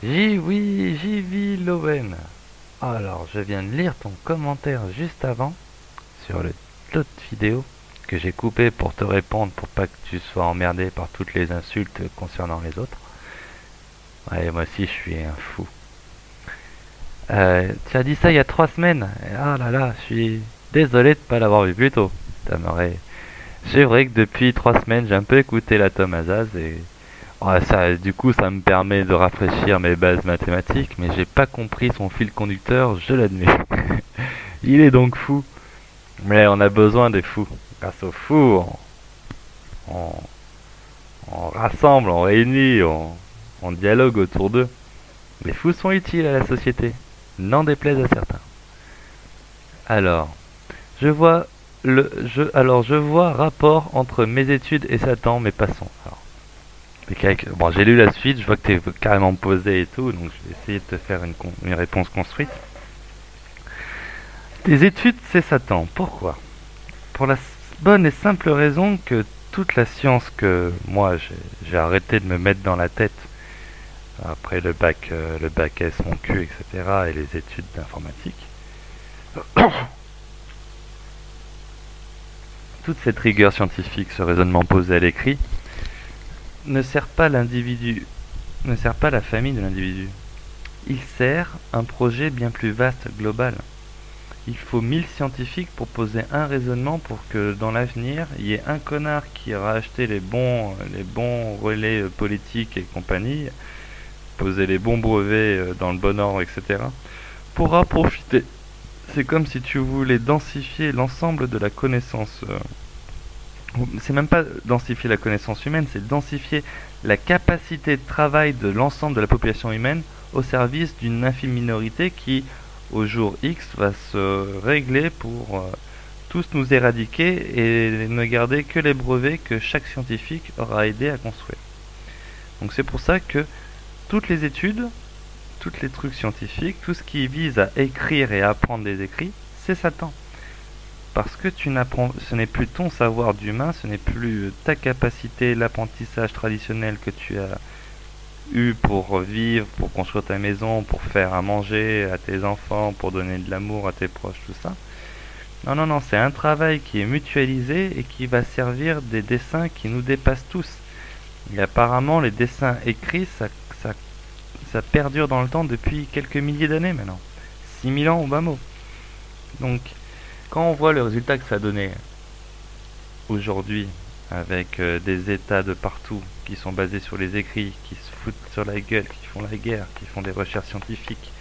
J'y vis Lowen. Alors, je viens de lire ton commentaire juste avant sur l'autre vidéo que j'ai coupé pour te répondre pour pas que tu sois emmerdé par toutes les insultes concernant les autres. Ouais, moi aussi je suis un fou. Tu as dit ça il y a 3 semaines. Ah là là, je suis désolé de pas l'avoir vu plus tôt. Ça m'aurait... C'est vrai que depuis 3 semaines, j'ai un peu écouté la Tom Azaz et ouais, ça, du coup, ça me permet de rafraîchir mes bases mathématiques, mais j'ai pas compris son fil conducteur, je l'admets. Il est donc fou. Mais on a besoin des fous. Grâce aux fous, on, on rassemble, on réunit, on dialogue autour d'eux. Les fous sont utiles à la société, n'en déplaise à certains. Alors, je vois je vois rapport entre mes études et Satan, mais passons. Alors, bon, j'ai lu la suite, je vois que t'es carrément posé et tout, donc je vais essayer de te faire une réponse construite. Tes études, c'est Satan. Pourquoi? Pour la bonne et simple raison que toute la science que moi j'ai arrêté de me mettre dans la tête après le bac S, mon cul, etc., et les études d'informatique, toute cette rigueur scientifique, ce raisonnement posé à l'écrit, ne sert pas l'individu, ne sert pas la famille de l'individu. Il sert un projet bien plus vaste, global. Il faut 1000 scientifiques pour poser un raisonnement pour que dans l'avenir, il y ait un connard qui aura acheté les bons relais politiques et compagnie, posé les bons brevets dans le bon ordre, etc., pourra profiter. C'est comme si tu voulais densifier l'ensemble de la connaissance. C'est même pas densifier la connaissance humaine, c'est densifier la capacité de travail de l'ensemble de la population humaine au service d'une infime minorité qui, au jour X, va se régler pour tous nous éradiquer et ne garder que les brevets que chaque scientifique aura aidé à construire. Donc c'est pour ça que toutes les études, tous les trucs scientifiques, tout ce qui vise à écrire et à apprendre des écrits, c'est Satan. Parce que tu n'apprends, ce n'est plus ton savoir d'humain, ce n'est plus ta capacité, l'apprentissage traditionnel que tu as eu pour vivre, pour construire ta maison, pour faire à manger à tes enfants, pour donner de l'amour à tes proches, tout ça. Non, non, non, c'est un travail qui est mutualisé et qui va servir des dessins qui nous dépassent tous. Et apparemment, les dessins écrits, ça perdure dans le temps depuis quelques milliers d'années maintenant. 6000 ans au bas mot. Donc, quand on voit le résultat que ça a donné aujourd'hui, avec des États de partout qui sont basés sur les écrits, qui se foutent sur la gueule, qui font la guerre, qui font des recherches scientifiques,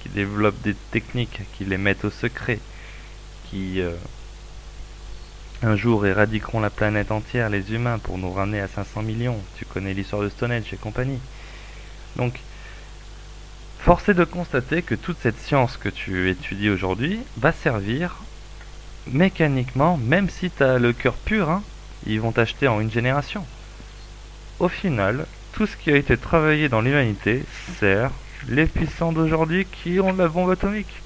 qui développent des techniques, qui les mettent au secret, qui un jour éradiqueront la planète entière, les humains, pour nous ramener à 500 millions. Tu connais l'histoire de Stonehenge et compagnie. Donc, force est de constater que toute cette science que tu étudies aujourd'hui va servir mécaniquement, même si tu as le cœur pur, hein, ils vont t'acheter en une génération. Au final, tout ce qui a été travaillé dans l'humanité sert les puissants d'aujourd'hui qui ont la bombe atomique.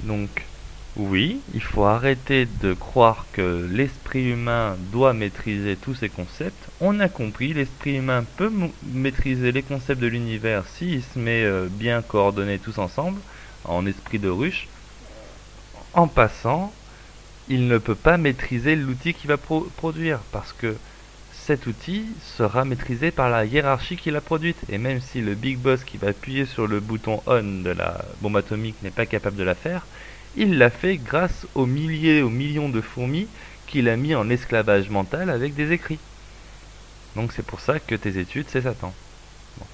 Donc, oui, il faut arrêter de croire que l'esprit humain doit maîtriser tous ces concepts. On a compris, l'esprit humain peut maîtriser les concepts de l'univers s'il se met bien coordonnés tous ensemble, en esprit de ruche. En passant, il ne peut pas maîtriser l'outil qu'il va produire, parce que cet outil sera maîtrisé par la hiérarchie qui l'a produite. Et même si le big boss qui va appuyer sur le bouton on de la bombe atomique n'est pas capable de la faire, il l'a fait grâce aux milliers, aux millions de fourmis qu'il a mis en esclavage mental avec des écrits. Donc c'est pour ça que tes études, c'est Satan. Bon.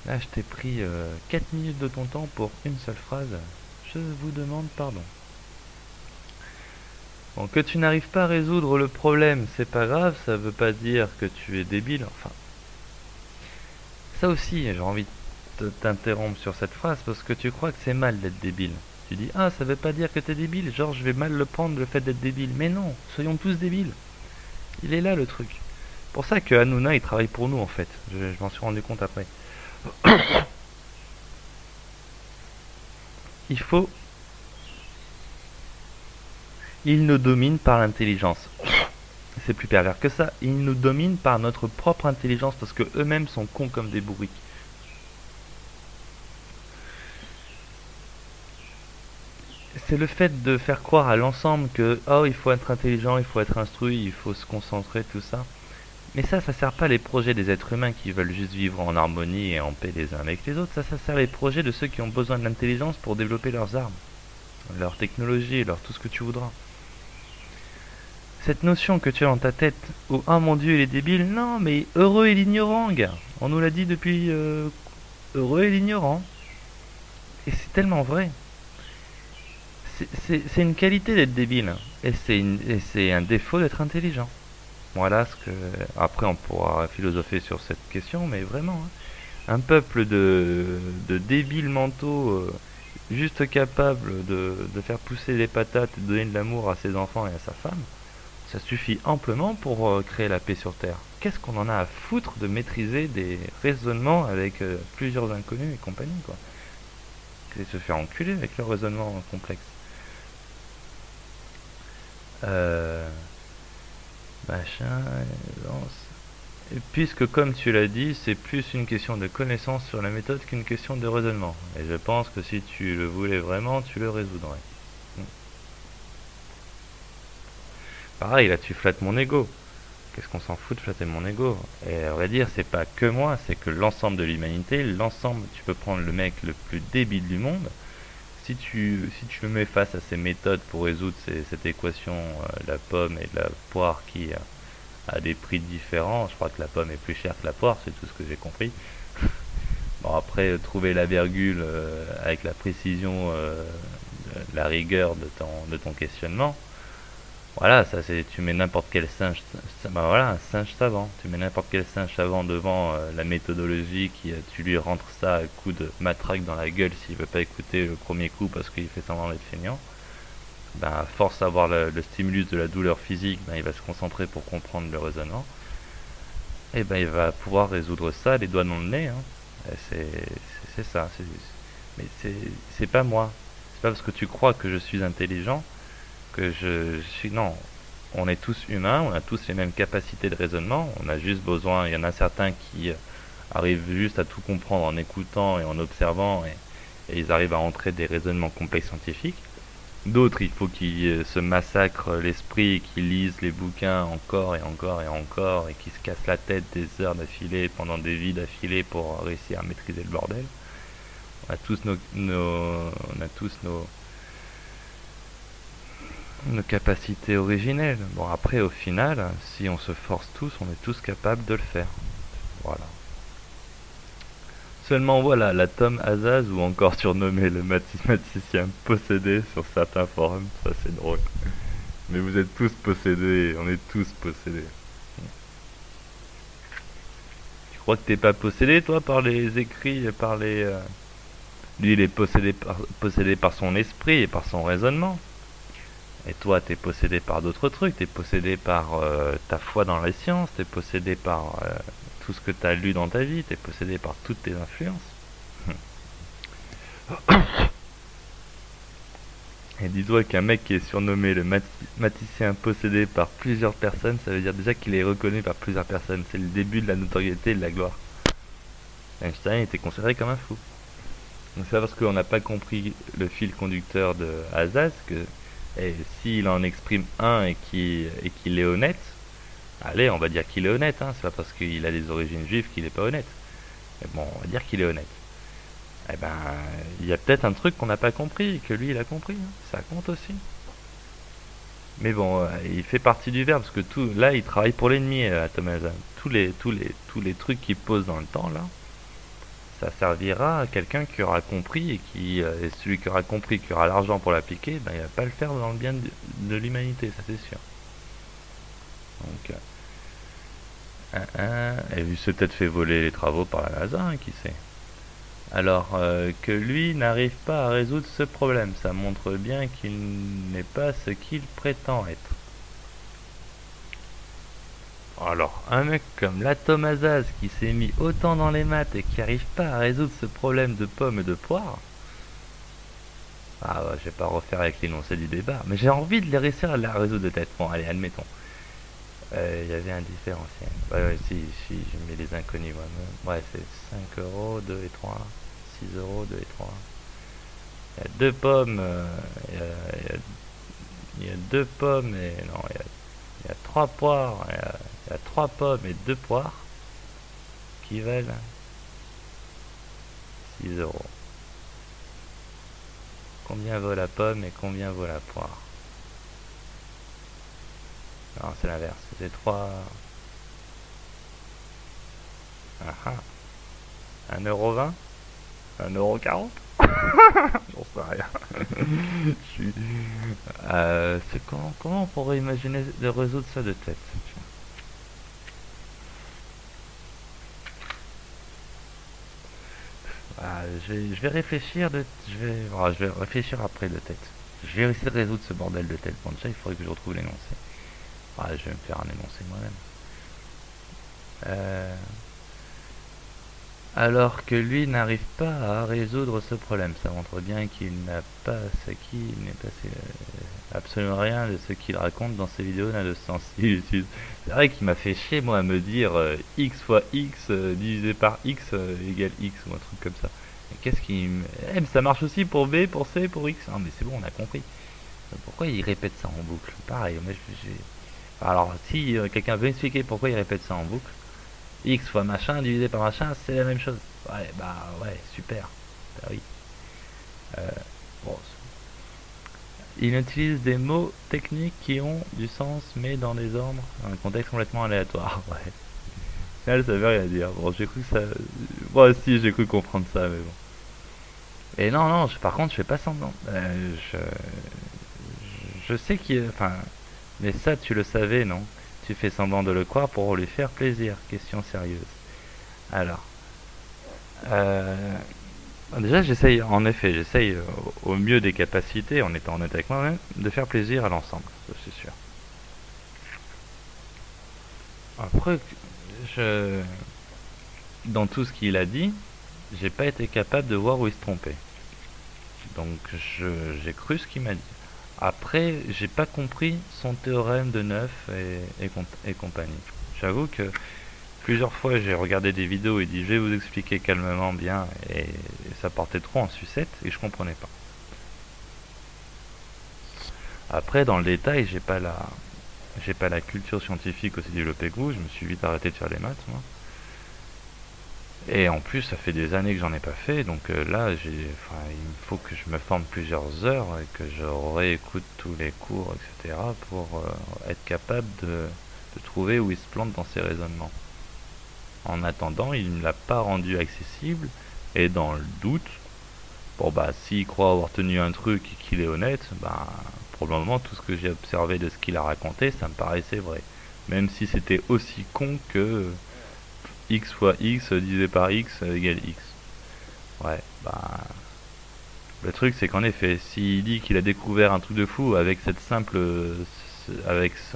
Là, je t'ai pris 4 minutes de ton temps pour une seule phrase. Je vous demande pardon. Bon, que tu n'arrives pas à résoudre le problème, c'est pas grave, ça veut pas dire que tu es débile. Enfin, ça aussi, j'ai envie de t'interrompre sur cette phrase parce que tu crois que c'est mal d'être débile. Tu dis, ah, ça veut pas dire que t'es débile, genre je vais mal le prendre le fait d'être débile. Mais non, soyons tous débiles. Il est là le truc. C'est pour ça que Hanouna il travaille pour nous en fait. Je m'en suis rendu compte après. Il faut Ils nous dominent par l'intelligence. C'est plus pervers que ça. Ils nous dominent par notre propre intelligence parce que eux-mêmes sont cons comme des bourriques. C'est le fait de faire croire à l'ensemble que oh il faut être intelligent, il faut être instruit, il faut se concentrer, tout ça. Mais ça sert pas les projets des êtres humains qui veulent juste vivre en harmonie et en paix les uns avec les autres. Ça sert les projets de ceux qui ont besoin de l'intelligence pour développer leurs armes, leur technologie, leur tout ce que tu voudras. Cette notion que tu as dans ta tête, où oh mon dieu il est débile, non mais heureux et l'ignorant, gars. On nous l'a dit depuis heureux et l'ignorant. Et c'est tellement vrai. C'est une qualité d'être débile. Et c'est un défaut d'être intelligent. Voilà ce que. Après, on pourra philosopher sur cette question, mais vraiment, hein, un peuple de débiles mentaux, juste capables de faire pousser des patates et de donner de l'amour à ses enfants et à sa femme, ça suffit amplement pour créer la paix sur Terre. Qu'est-ce qu'on en a à foutre de maîtriser des raisonnements avec plusieurs inconnus et compagnie, quoi. C'est se faire enculer avec le raisonnement complexe. Euh, Machin, lance. Et puisque, comme tu l'as dit, c'est plus une question de connaissance sur la méthode qu'une question de raisonnement. Et je pense que si tu le voulais vraiment, tu le résoudrais. Pareil, là, tu flattes mon ego. Qu'est-ce qu'on s'en fout de flatter mon ego? Et à vrai dire, c'est pas que moi, c'est que l'ensemble de l'humanité, l'ensemble, tu peux prendre le mec le plus débile du monde, si tu le mets face à ces méthodes pour résoudre cette équation, la pomme et la poire qui a des prix différents, je crois que la pomme est plus chère que la poire, c'est tout ce que j'ai compris. Bon, après, trouver la virgule avec la précision, la rigueur de ton questionnement, voilà, ça c'est, tu mets n'importe quel singe, bah voilà, un singe savant, tu mets n'importe quel singe savant devant la méthodologie tu lui rentres ça à coup de matraque dans la gueule s'il veut pas écouter le premier coup parce qu'il fait semblant d'être feignant. Ben, à force d'avoir le stimulus de la douleur physique, ben, il va se concentrer pour comprendre le raisonnement. Et ben, il va pouvoir résoudre ça les doigts dans le nez. Hein. C'est ça. Mais c'est pas moi. C'est pas parce que tu crois que je suis intelligent que je suis. Non. On est tous humains, on a tous les mêmes capacités de raisonnement. On a juste besoin. Il y en a certains qui arrivent juste à tout comprendre en écoutant et en observant et ils arrivent à entrer des raisonnements complexes scientifiques. D'autres, il faut qu'ils se massacrent l'esprit, qu'ils lisent les bouquins encore et encore et encore, et qu'ils se cassent la tête des heures d'affilée, pendant des vies d'affilée, pour réussir à maîtriser le bordel. On a tous nos capacités originelles. Bon, après, au final, si on se force tous, on est tous capables de le faire. Voilà. Seulement voilà, la Tom Azaz, ou encore surnommé le mathématicien possédé sur certains forums, ça c'est drôle. Mais vous êtes tous possédés, on est tous possédés. Tu crois que t'es pas possédé toi par les écrits et par les... Lui il est possédé par son esprit et par son raisonnement. Et toi t'es possédé par d'autres trucs, t'es possédé par ta foi dans les sciences, t'es possédé par tout ce que t'as lu dans ta vie, t'es possédé par toutes tes influences. Et dis-toi qu'un mec qui est surnommé le mathématicien possédé par plusieurs personnes, ça veut dire déjà qu'il est reconnu par plusieurs personnes. C'est le début de la notoriété et de la gloire. Einstein était considéré comme un fou. Donc c'est parce qu'on n'a pas compris le fil conducteur de Azaz que s'il en exprime un et qu'il est honnête, allez, on va dire qu'il est honnête, hein, c'est pas parce qu'il a des origines juives qu'il est pas honnête. Mais bon, on va dire qu'il est honnête. Eh ben, il y a peut-être un truc qu'on n'a pas compris et que lui il a compris, hein. Ça compte aussi. Mais bon, il fait partie du verbe parce que tout, là, il travaille pour l'ennemi, Thomas. Tous les trucs qu'il pose dans le temps là, ça servira à quelqu'un qui aura compris et celui qui aura compris, qui aura l'argent pour l'appliquer, ben il va pas le faire dans le bien de l'humanité, ça c'est sûr. Donc, et il s'est peut-être fait voler les travaux par la NASA, hein, qui sait. Alors que lui n'arrive pas à résoudre ce problème, ça montre bien qu'il n'est pas ce qu'il prétend être. Alors, un mec comme l'Atom Azaz qui s'est mis autant dans les maths et qui n'arrive pas à résoudre ce problème de pommes et de poires, Ah ouais, je vais pas refaire avec l'énoncé du débat, mais j'ai envie de les réussir à la résoudre de tête. Bon, allez, admettons. Il y avait un différentiel. Ouais, ouais, si, je mets les inconnus moi-même. Ouais, c'est 5 euros, 2 et 3. 6 euros, 2 et 3. Il y a deux pommes. Il y a, il y a- il y a deux pommes et. Non, il y a trois poires. Il y a trois pommes et deux poires qui valent 6 euros. Combien vaut la pomme et combien vaut la poire? Non, c'est l'inverse. C'est 3. Ah ah. 1,20 €? 1,40 €? J'en sais rien. Je suis- comment on pourrait imaginer de résoudre ça de tête? Je vais réfléchir je vais réfléchir après de tête. Je vais essayer de résoudre ce bordel de tête. Bon, déjà, il faudrait que je retrouve l'énoncé. Je vais me faire un énoncé moi-même. Euh, alors que lui n'arrive pas à résoudre ce problème. Ça montre bien qu'il n'a pas acquis, il n'est passé absolument rien de ce qu'il raconte dans ses vidéos n'a de sens. C'est vrai qu'il m'a fait chier moi à me dire x fois x divisé par x égale x ou un truc comme ça. Mais qu'est-ce qui mais ça marche aussi pour B, pour C, pour x. Non mais c'est bon, on a compris. Pourquoi il répète ça en boucle? Pareil, alors si quelqu'un veut expliquer pourquoi il répète ça en boucle, x fois machin divisé par machin, c'est la même chose. Ouais, bah ouais, super. Bah oui. Euh, bon, il utilise des mots techniques qui ont du sens, mais dans des ordres, dans un contexte complètement aléatoire. Ouais. Là, ça veut rien dire. Bon, j'ai cru que ça. Moi aussi, j'ai cru comprendre ça, mais bon. Et non, non, par contre, je fais pas semblant. Je sais qu'il. Enfin. Mais ça, tu le savais, non? Tu fais semblant de le croire pour lui faire plaisir. Question sérieuse. Alors. Euh, Déjà, en effet, j'essaye au mieux des capacités, en étant honnête avec moi-même, de faire plaisir à l'ensemble, ça c'est sûr. Après, je, dans tout ce qu'il a dit, j'ai pas été capable de voir où il se trompait. Donc, j'ai cru ce qu'il m'a dit. Après, j'ai pas compris son théorème de Neuf et compagnie. J'avoue que plusieurs fois j'ai regardé des vidéos et dit je vais vous expliquer calmement bien et ça partait trop en sucette et je comprenais pas. Après, dans le détail, j'ai pas la culture scientifique aussi développée que vous. Je me suis vite arrêté de faire les maths, moi. Et en plus, ça fait des années que j'en ai pas fait, donc là, il me faut que je me forme plusieurs heures et que je réécoute tous les cours, etc., pour être capable de trouver où il se plante dans ses raisonnements. En attendant, il ne l'a pas rendu accessible, et dans le doute, bon bah, s'il croit avoir tenu un truc et qu'il est honnête, bah, pour le moment, tout ce que j'ai observé de ce qu'il a raconté, ça me paraissait vrai. Même si c'était aussi con que x fois x divisé par x égale x. Ouais, bah. Le truc, c'est qu'en effet, s'il dit qu'il a découvert un truc de fou avec cette simple.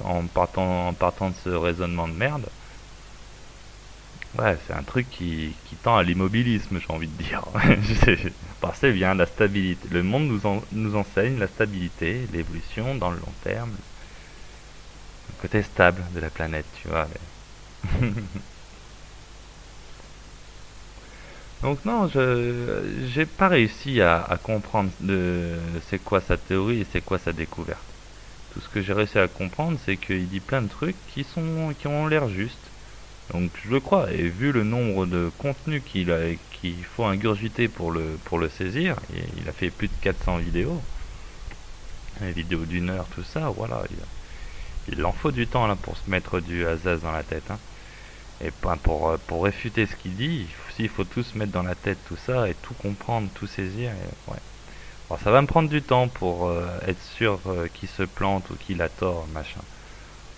En partant de ce raisonnement de merde, ouais, c'est un truc qui tend à l'immobilisme, j'ai envie de dire. Parce que c'est bien la stabilité. Le monde nous enseigne la stabilité, l'évolution dans le long terme, le côté stable de la planète, tu vois. Donc non, je j'ai pas réussi à comprendre c'est quoi sa théorie et c'est quoi sa découverte. Tout ce que j'ai réussi à comprendre, c'est qu'il dit plein de trucs qui ont l'air justes. Donc je le crois, et vu le nombre de contenus qu'il faut ingurgiter pour le saisir, il a fait plus de 400 vidéos, des vidéos d'une heure, tout ça, voilà, il en faut du temps là pour se mettre du Azaz dans la tête, hein. Et pour réfuter ce qu'il dit, s'il faut tout se mettre dans la tête tout ça et tout comprendre, tout saisir, ouais. Alors, ça va me prendre du temps pour être sûr qu'il se plante ou qu'il a tort, machin.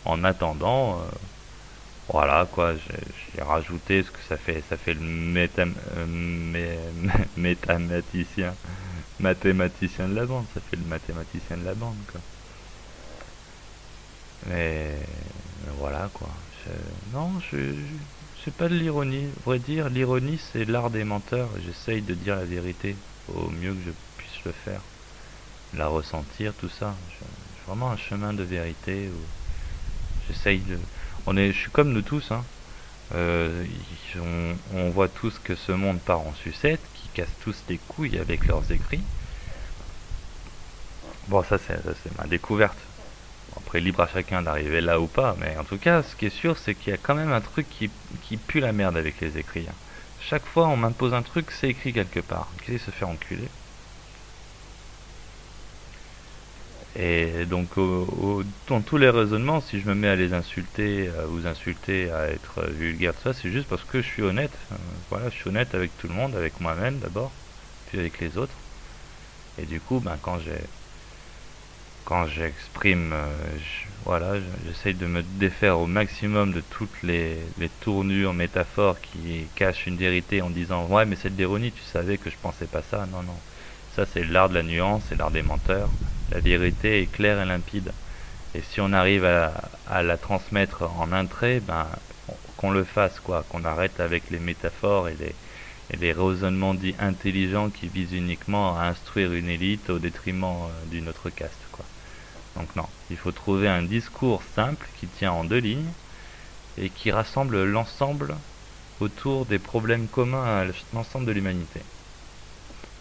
En attendant, voilà quoi, j'ai rajouté ce que ça fait le mathématicien de la bande, ça fait le mathématicien de la bande quoi. Mais voilà quoi. Non, c'est pas de l'ironie. À vrai dire, l'ironie c'est l'art des menteurs. J'essaye de dire la vérité au mieux que je puisse le faire. la ressentir, tout ça. Vraiment un chemin de vérité où j'essaye de... Je suis comme nous tous, hein. On voit tous que ce monde part en sucette, qui cassent tous les couilles avec leurs écrits. Bon, ça, c'est ma découverte. Bon, après, libre à chacun d'arriver là ou pas, mais en tout cas, ce qui est sûr, c'est qu'il y a quand même un truc qui pue la merde avec les écrits, hein. Chaque fois, on m'impose un truc, c'est écrit quelque part. Qui sait se faire enculer. Et donc, dans tous les raisonnements, si je me mets à les insulter, à vous insulter, à être vulgaire, tout ça, c'est juste parce que je suis honnête. Voilà, je suis honnête avec tout le monde, avec moi-même d'abord, puis avec les autres. Et du coup, ben, quand j'exprime, voilà, j'essaye de me défaire au maximum de toutes les tournures, métaphores qui cachent une vérité en disant ouais, mais c'est de l'ironie, tu savais que je pensais pas ça. Non, non. Ça, c'est l'art de la nuance, c'est l'art des menteurs. La vérité est claire et limpide. Et si on arrive à la transmettre en un trait, ben, qu'on le fasse, quoi. Qu'on arrête avec les métaphores et les raisonnements dits intelligents qui visent uniquement à instruire une élite au détriment d'une autre caste, quoi. Donc non, il faut trouver un discours simple qui tient en deux lignes et qui rassemble l'ensemble autour des problèmes communs à l'ensemble de l'humanité.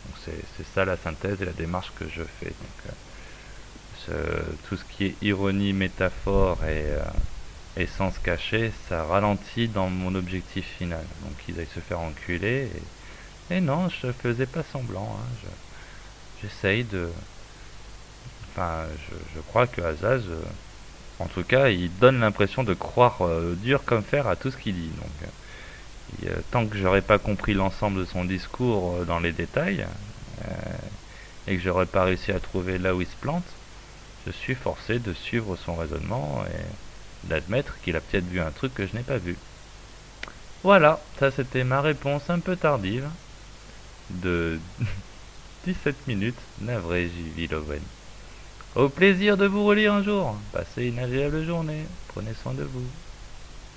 Donc c'est ça la synthèse et la démarche que je fais. Donc, tout ce qui est ironie, métaphore et sens caché, ça ralentit dans mon objectif final. Donc ils aillent se faire enculer. Et non, je faisais pas semblant, hein. J'essaye de... Enfin, je crois que Azaz, en tout cas, il donne l'impression de croire dur comme fer à tout ce qu'il dit. Donc, tant que j'aurais pas compris l'ensemble de son discours dans les détails, et que j'aurais pas réussi à trouver là où il se plante, je suis forcé de suivre son raisonnement et d'admettre qu'il a peut-être vu un truc que je n'ai pas vu. Voilà, ça c'était ma réponse un peu tardive de 17 minutes, navré J.V. Lowen. Au plaisir de vous relire un jour. Passez une agréable journée. Prenez soin de vous.